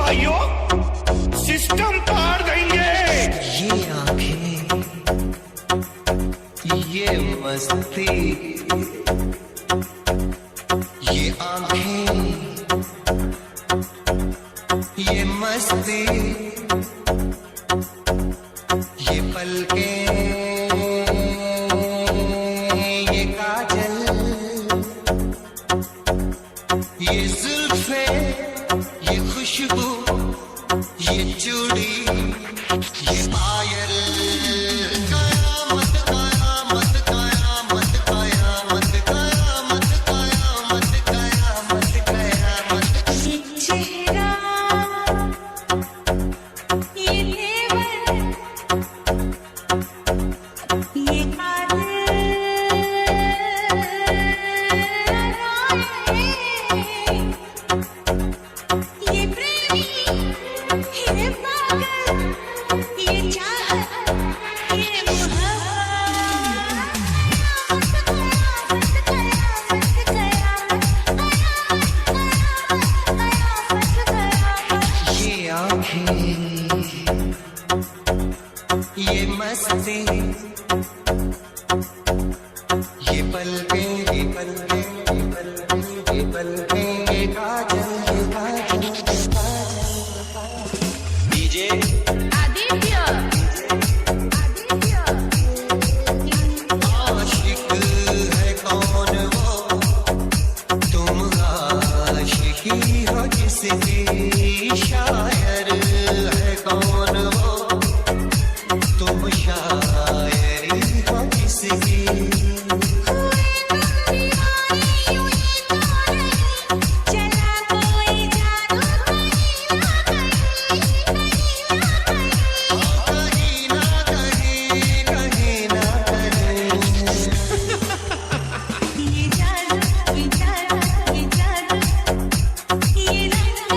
भाइयों सिस्टम पार देंगे। ये आंखें, ये मस्ती, ये आंखें, ये मस्ती, ये पलकें, ये काजल, ये जुल्फें, ये खुशबू, ये चूड़ी, ये पायल, कयामत कयामत कयामत कयामत कयामत कयामत कयामत कयामत। ये चेहरा, ये नेवर, ये कातिल, ये प्रेमी, ये पागल, ये चाहत, ये ये आंखें, ये मस्ती, ये पलकें, ये पलकें, ये पलकें, ये पलकें, ये काजल, ये काजल, ये काजल। डीजे आदित्य, आशिक है कौन वो, तुम आशिकी हो जिसकी, शायर है कौन वो, तुम शायरी हो जिसकी। चला कोई जादू कहीं ना कहीं, कहीं ना कहीं। ये जादू, ये जादू, ये जादू, ये रंग,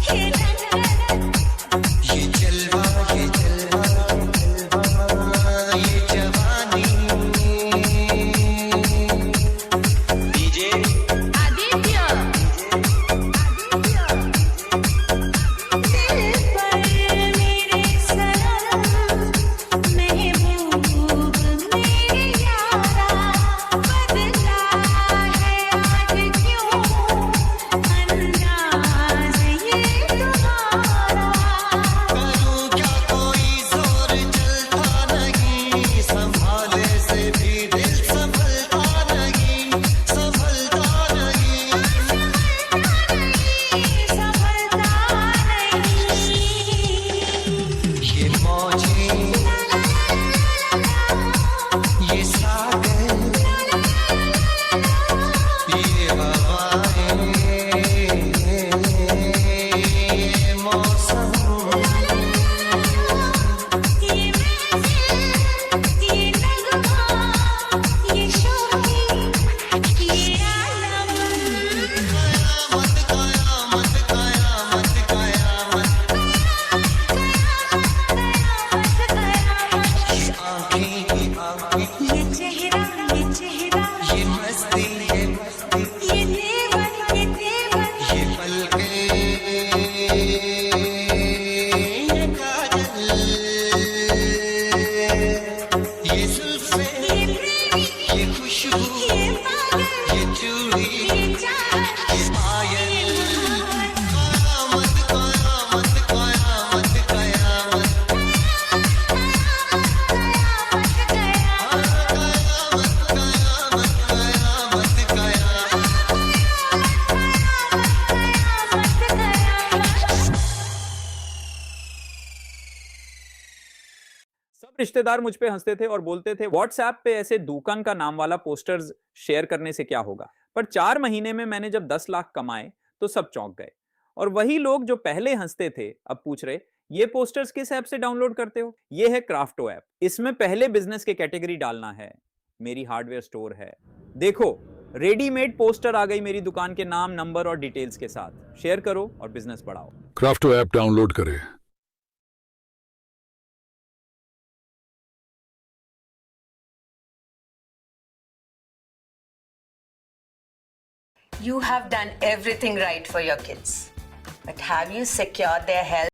ये रंग, ये जलवा, ये जलवा, ये जलवा, ये जवानी। डीजे आदित्य, दिल पर मेरे सनम, महबूब मेरे यारा, बदला है आज क्यों अंदाज़ ये तुम्हारा। करूं क्या कोई जोर चलता नहीं, संभाले से भी दिल संभलता नहीं, संभलता नहीं। संभलता नहीं। ये मौजें, ये सागर, ये हवाएं, ये मौसम, ये महफिल, ये नगमा, ये शोखी, ये आलम। कयामत कयामत कयामत कयामत। ये आंखें, ये आंखें, ये चेहरा, ये चेहरा, ये मस्ती, ये मस्ती, ये नेवर, ये नेवर, ये पलकें, ये काजल, ये जुल्फें, ये प्रेमी, ये खुशबू, ये पागल, ये चूड़ी, ये चाहत, ये पायल, कयामत कयामत कयामत कयामत। सब रिश्तेदार मुझ पे हंसते थे और बोलते थे व्हाट्सएप पे ऐसे दुकान का नाम वाला पोस्टर्स शेयर करने से क्या होगा। पर 4 महीने में मैंने जब 10 लाख कमाए तो सब चौंक गए। और वही लोग जो पहले हंसते थे अब पूछ रहे ये पोस्टर्स किस ऐप से डाउनलोड करते हो। ये है क्राफ्टो ऐप। इसमें पहले बिजनेस के कैटेगरी डालना है, मेरी हार्डवेयर स्टोर है। देखो रेडीमेड पोस्टर आ गई मेरी दुकान के नाम, नंबर और डिटेल्स के साथ। शेयर करो और बिजनेस बढ़ाओ। क्राफ्टो ऐप डाउनलोड करें। You have done everything right for your kids. But have you secured their health